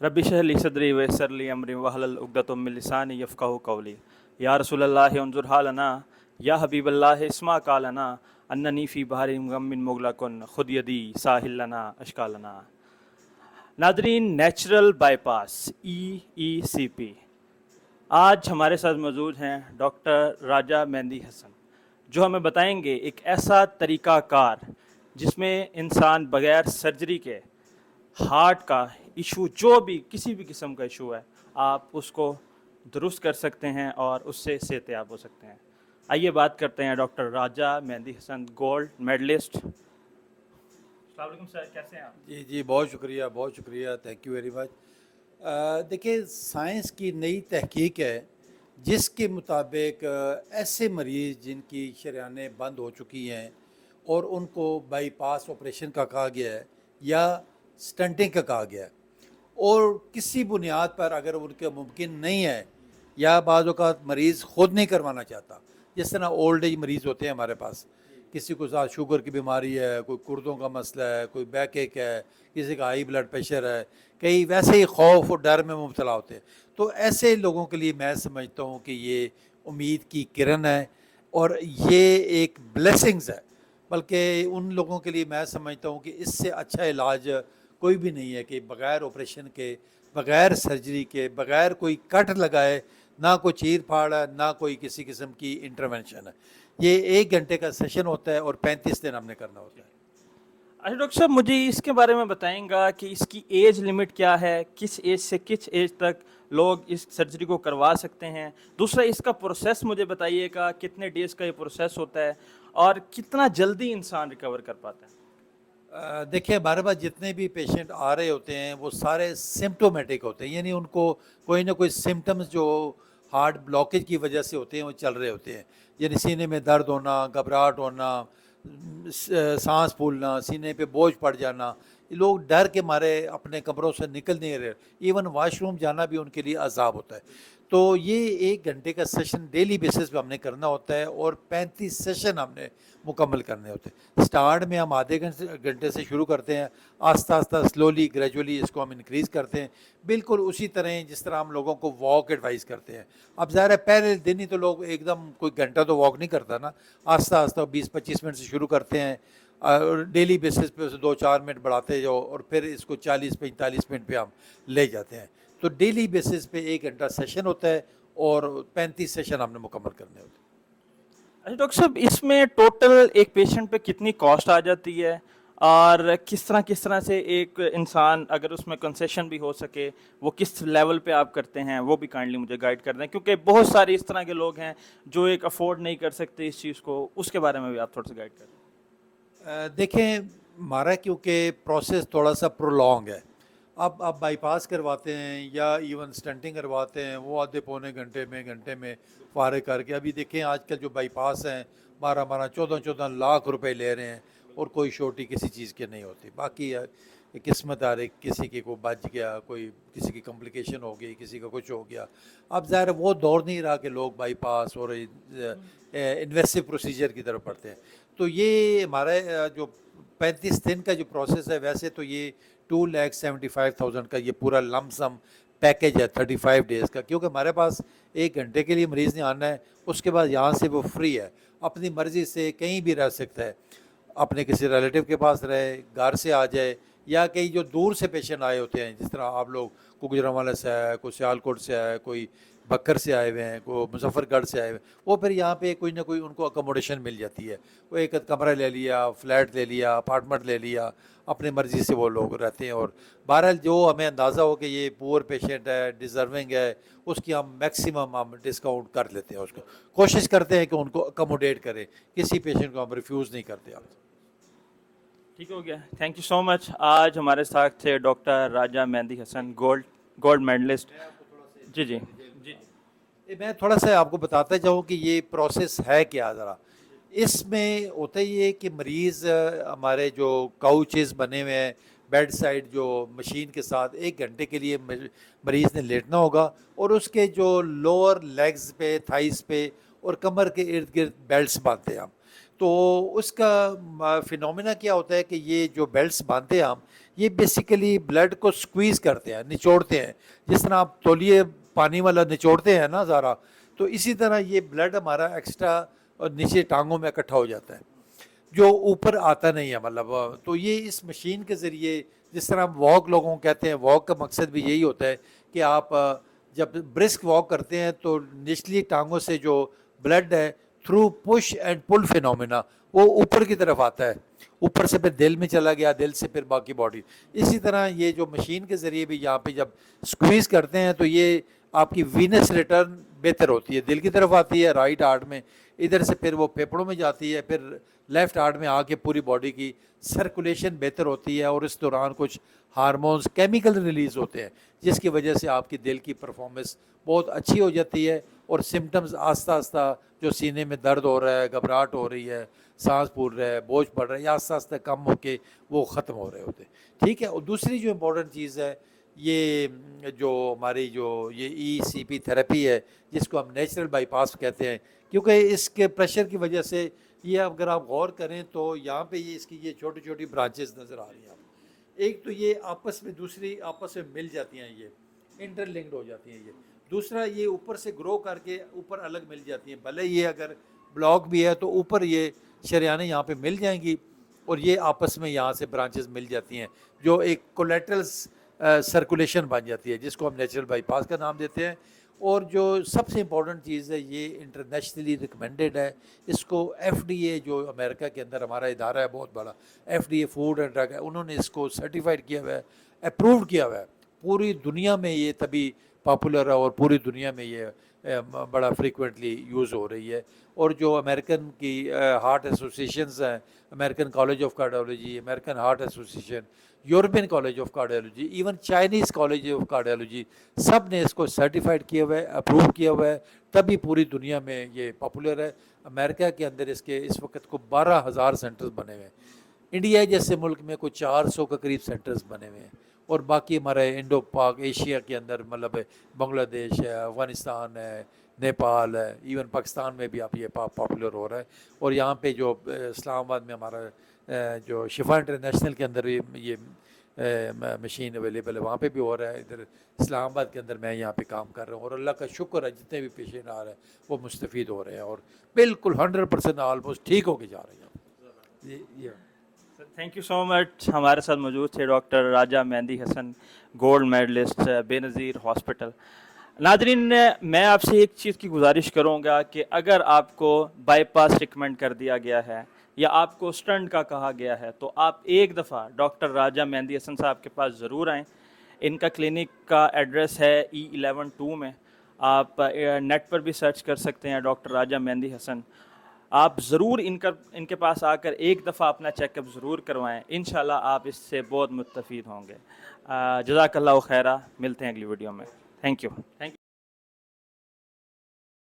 Rabbi इश्रह ली सदरी वयस्सिर ली अमरी वहलुल उक़दतम मिन लिसानी यफ़क़हू क़ौली। या रसूलल्लाह उन्ज़ुर हालना या हबीबल्लाह इस्मा कालना अन्ननी फ़ी बहरिन गम्मिन मुग़लक़ुन खुद यदी साहिल लना अशकालना। नादरीन, नेचुरल बाईपास EECP। आज हमारे साथ मौजूद हैं डॉक्टर राजा मेहंदी हसन, जो हमें बताएंगे एक ऐसा तरीक़ाकार जिसमें इंसान बग़ैर सर्जरी के हार्ट का इशू, जो भी किसी भी किस्म का इशू है, आप उसको दुरुस्त कर सकते हैं और उससे सेहतयाब हो सकते हैं। आइए बात करते हैं डॉक्टर राजा मेहंदी हसन, गोल्ड मेडलिस्ट। अस्सलाम वालेकुम सर, कैसे हैं आप? जी जी, बहुत शुक्रिया, थैंक यू वेरी मच। देखिए, साइंस की नई तहकीक है जिसके मुताबिक ऐसे मरीज़ जिनकी शरेयानें बंद हो चुकी हैं और उनको बाईपास ऑपरेशन का कहा गया है या स्टंटिंग का कहा गया है, और किसी बुनियाद पर अगर उनके मुमकिन नहीं है या बाज़ औक़ात मरीज़ ख़ुद नहीं करवाना चाहता, जिस तरह ओल्ड एज मरीज़ होते हैं हमारे पास, किसी को साथ शुगर की बीमारी है, कोई गुर्दों का मसला है, कोई बैक एक है, किसी का हाई ब्लड प्रेशर है, कई वैसे ही खौफ और डर में मुब्तला होते हैं। तो ऐसे लोगों के लिए मैं समझता हूँ कि ये उम्मीद की किरण है और ये एक ब्लेसिंग्स है। बल्कि उन लोगों के लिए मैं समझता हूँ कि इससे अच्छा इलाज कोई भी नहीं है कि बग़ैर ऑपरेशन के, बग़ैर सर्जरी के, बग़ैर कोई कट लगाए, ना कोई चीर फाड़ है, ना कोई किसी किस्म की इंटरवेंशन है। ये 1 घंटे का सेशन होता है और 35 दिन हमने करना होता है। अच्छा डॉक्टर साहब, मुझे इसके बारे में बताएंगा कि इसकी एज लिमिट क्या है, किस एज से किस एज तक लोग इस सर्जरी को करवा सकते हैं। दूसरा, इसका प्रोसेस मुझे बताइएगा, कितने डेज़ का ये प्रोसेस होता है और कितना जल्दी इंसान रिकवर कर पाता है। देखिए, हमारे पास जितने भी पेशेंट आ रहे होते हैं वो सारे सिम्प्टोमेटिक होते हैं, यानी उनको कोई ना कोई सिम्टम्स जो हार्ट ब्लॉकेज की वजह से होते हैं वो चल रहे होते हैं। यानी सीने में दर्द होना, घबराहट होना, सांस फूलना, सीने पे बोझ पड़ जाना, ये लोग डर के मारे अपने कमरों से निकल नहीं रहे, इवन वाशरूम जाना भी उनके लिए अजाब होता है। तो ये 1 घंटे का सेशन डेली बेसिस पे हमने करना होता है और 35 सेशन हमने मुकम्मल करने होते हैं। स्टार्ट में हम आधे घंटे से शुरू करते हैं, आस्ता आस्ता स्लोली ग्रेजुअली इसको हम इंक्रीज़ करते हैं, बिल्कुल उसी तरह जिस तरह हम लोगों को वॉक एडवाइस करते हैं। अब ज़ाहिर है पहले दिन ही तो लोग एकदम कोई घंटा तो वॉक नहीं करता ना, आस्ता आस्ता 20-25 मिनट से शुरू करते हैं और डेली बेसिस पे उसे 2-4 मिनट बढ़ाते जाओ और फिर इसको 40-45 मिनट पे हम ले जाते हैं। तो डेली बेसिस पे 1 घंटा सेशन होता है और 35 सेशन हमने मुकम्मल करने होते हैं। अच्छा डॉक्टर साहब, इसमें टोटल एक पेशेंट पे कितनी कॉस्ट आ जाती है और किस तरह से एक इंसान, अगर उसमें कंसेशन भी हो सके, वो किस लेवल पे आप करते हैं, वो भी काइंडली मुझे गाइड कर दें, क्योंकि बहुत सारे इस तरह के लोग हैं जो एक अफोर्ड नहीं कर सकते इस चीज़ को। उसके बारे में भी आप थोड़ा सा गाइड कर दें। देखें, हमारा क्योंकि प्रोसेस थोड़ा सा प्रोलॉन्ग है। अब आप बाईपास करवाते हैं या इवन स्टंटिंग करवाते हैं, वो आधे पौने घंटे में फारिग करके, अभी देखें आजकल जो बाईपास हैं 12-12, 14-14 लाख रुपए ले रहे हैं और कोई छोटी किसी चीज़ की नहीं होती। बाकी किस्मत आ रही, किसी की को बच गया, कोई किसी की कॉम्प्लिकेशन हो गई, किसी का कुछ हो गया। अब ज़ाहिर है वो दौर नहीं रहा कि लोग बाईपास और इन्वेसिव प्रोसीजर की तरफ बढ़ते हैं। तो ये हमारा जो 35 दिन का जो प्रोसेस है, वैसे तो ये 2,75,000 का ये पूरा लमसम पैकेज है 35 डेज़ का, क्योंकि हमारे पास 1 घंटे के लिए मरीज़ ने आना है, उसके बाद यहाँ से वो फ्री है, अपनी मर्ज़ी से कहीं भी रह सकता है, अपने किसी रिलेटिव के पास रहे, घर से आ जाए, या कई जो दूर से पेशेंट आए होते हैं, जिस तरह आप लोग को गुजरांवाला से आया है, कोई सियालकोट से आया है, कोई बक्कर से आए हुए हैं, कोई मुजफ्फरगढ़ से आए हुए हैं, वो फिर यहाँ पे कोई ना कोई उनको अकोमोडेशन मिल जाती है। वो एक कमरा ले लिया, फ्लैट ले लिया, अपार्टमेंट ले लिया, अपनी मर्ज़ी से वो लोग रहते हैं। और बहरहाल जो हमें अंदाज़ा हो कि ये पुअर पेशेंट है, डिज़र्विंग है, उसकी हम मैक्सिमम हम डिस्काउंट कर लेते हैं, उसको कोशिश करते हैं कि उनको अकोमोडेट करें, किसी पेशेंट को हम रिफ्यूज़ नहीं करते। आप ठीक हो गया, थैंक यू सो मच। आज हमारे साथ थे डॉक्टर राजा मेहंदी हसन, गोल्ड मेडलिस्ट। जी जी जी। मैं थोड़ा सा आपको बताता जाऊँ कि ये प्रोसेस है क्या ज़रा। इसमें होता ये है कि मरीज़ हमारे जो काउचेस बने हुए हैं बेड साइड, जो मशीन के साथ 1 घंटे के लिए मरीज़ ने लेटना होगा, और उसके जो लोअर लेग्स पे, थाइस पे और कमर के इर्द गिर्द बेल्ट्स बांधते हैं हम। तो उसका फिनोमिना क्या होता है कि ये जो बेल्ट्स बांधते हैं हम, یہ بیسیکلی بلڈ کو سکویز کرتے ہیں, نچوڑتے ہیں, جس طرح آپ تولیے پانی والا نچوڑتے ہیں نا ذرا, تو اسی طرح یہ بلڈ ہمارا ایکسٹرا اور نیچے ٹانگوں میں اکٹھا ہو جاتا ہے, جو اوپر آتا نہیں ہے مطلب. تو یہ اس مشین کے ذریعے, جس طرح واک لوگوں کو کہتے ہیں, واک کا مقصد بھی یہی ہوتا ہے کہ آپ جب برسک واک کرتے ہیں تو نچلی ٹانگوں سے جو بلڈ ہے through push and pull phenomena وہ اوپر کی طرف آتا ہے, اوپر سے پھر دل میں چلا گیا, دل سے پھر باقی باڈی. اسی طرح یہ جو مشین کے ذریعے بھی یہاں پہ جب سکویز کرتے ہیں تو یہ آپ کی وینس ریٹرن بہتر ہوتی ہے, دل کی طرف آتی ہے رائٹ ہارٹ میں, ادھر سے پھر وہ پھیپھڑوں میں جاتی ہے, پھر لیفٹ ہارٹ میں آ کے پوری باڈی کی سرکولیشن بہتر ہوتی ہے, اور اس دوران کچھ ہارمونز کیمیکل ریلیز ہوتے ہیں جس کی وجہ سے آپ کی دل کی پرفارمنس بہت اچھی ہو جاتی ہے, اور سمٹمز آہستہ آہستہ جو سینے میں درد ہو رہا ہے, گھبراہٹ ہو رہی ہے, سانس پھول رہا ہے, بوجھ پڑ رہا ہے, یا آہستہ آہستہ کم ہو کے وہ ختم ہو رہے ہوتے ہیں. ٹھیک ہے. اور دوسری جو امپورٹنٹ چیز ہے, یہ جو ہماری جو یہ ای سی پی تھراپی ہے, جس کو ہم نیچرل بائی پاس کہتے ہیں, کیونکہ اس کے پریشر کی وجہ سے یہ اگر آپ غور کریں تو یہاں پہ یہ اس کی یہ چھوٹی چھوٹی برانچز نظر آ رہی ہیں آپ. ایک تو یہ آپس میں دوسری آپس میں مل جاتی ہیں, یہ انٹر لنکڈ ہو جاتی ہیں. یہ دوسرا یہ اوپر سے گرو کر کے اوپر الگ مل جاتی ہیں, بھلے یہ اگر بلاک بھی ہے تو اوپر یہ شریانیں یہاں پہ مل جائیں گی, اور یہ آپس میں یہاں سے برانچز مل جاتی ہیں, جو ایک کولیٹرل سرکولیشن بن جاتی ہے, جس کو ہم نیچرل بائی پاس کا نام دیتے ہیں. اور جو سب سے امپورٹنٹ چیز ہے, یہ انٹرنیشنلی ریکمینڈیڈ ہے. اس کو ایف ڈی اے, جو امریکہ کے اندر ہمارا ادارہ ہے بہت بڑا, F D A food and drug ہے, انہوں نے اس کو سرٹیفائڈ کیا ہوا ہے, اپرووڈ کیا ہوا ہے. پوری دنیا میں یہ تبھی پاپولر ہے, اور پوری دنیا میں یہ بڑا فریکوینٹلی یوز ہو رہی ہے. اور جو امریکن کی ہارٹ ایسوسیشنز ہیں, American college of cardiology, American heart association, European college of cardiology, even Chinese college of cardiology, سب نے اس کو سرٹیفائڈ کیا ہوا ہے, اپروو کیا ہوا ہے, تبھی پوری دنیا میں یہ پاپولر ہے. امریکہ کے اندر اس کے اس وقت کو 12,000 سینٹرز بنے ہوئے ہیں. انڈیا جیسے ملک میں کوئی 400 کے قریب سینٹرز بنے ہوئے ہیں, اور باقی ہمارے انڈو پاک ایشیا کے اندر مطلب بنگلہ دیش ہے, افغانستان ہے, نیپال ہے, ایون پاکستان میں بھی اب یہ پاپولر ہو رہا ہے. اور یہاں پہ جو اسلام آباد میں ہمارا جو شفا انٹرنیشنل کے اندر یہ مشین اویلیبل ہے, وہاں پہ بھی ہو رہا ہے. ادھر اسلام آباد کے اندر میں یہاں پہ کام کر رہا ہوں, اور اللہ کا شکر ہے جتنے بھی پیشنٹ آ رہے ہیں وہ مستفید ہو رہے ہیں, اور بالکل 100% آلموسٹ ٹھیک ہو کے جا رہے ہیں. تھینک یو سو مچ. ہمارے ساتھ موجود تھے ڈاکٹر راجہ مہندی حسن, گولڈ میڈلسٹ, بے نظیر ہاسپٹل. ناظرین, میں آپ سے ایک چیز کی گزارش کروں گا کہ اگر آپ کو بائی پاس ریکمینڈ کر دیا گیا ہے یا آپ کو اسٹنٹ کا کہا گیا ہے, تو آپ ایک دفعہ ڈاکٹر راجہ مہندی حسن صاحب کے پاس ضرور آئیں. ان کا کلینک کا ایڈریس ہے E11 میں. آپ نیٹ پر بھی سرچ کر سکتے ہیں ڈاکٹر راجہ مہندی حسن. آپ ضرور ان کے پاس آ کر ایک دفعہ اپنا چیک اپ ضرور کروائیں, انشاءاللہ آپ اس سے بہت مستفید ہوں گے. جزاک اللہ خیرہ. ملتے ہیں اگلی ویڈیو میں. Thank you.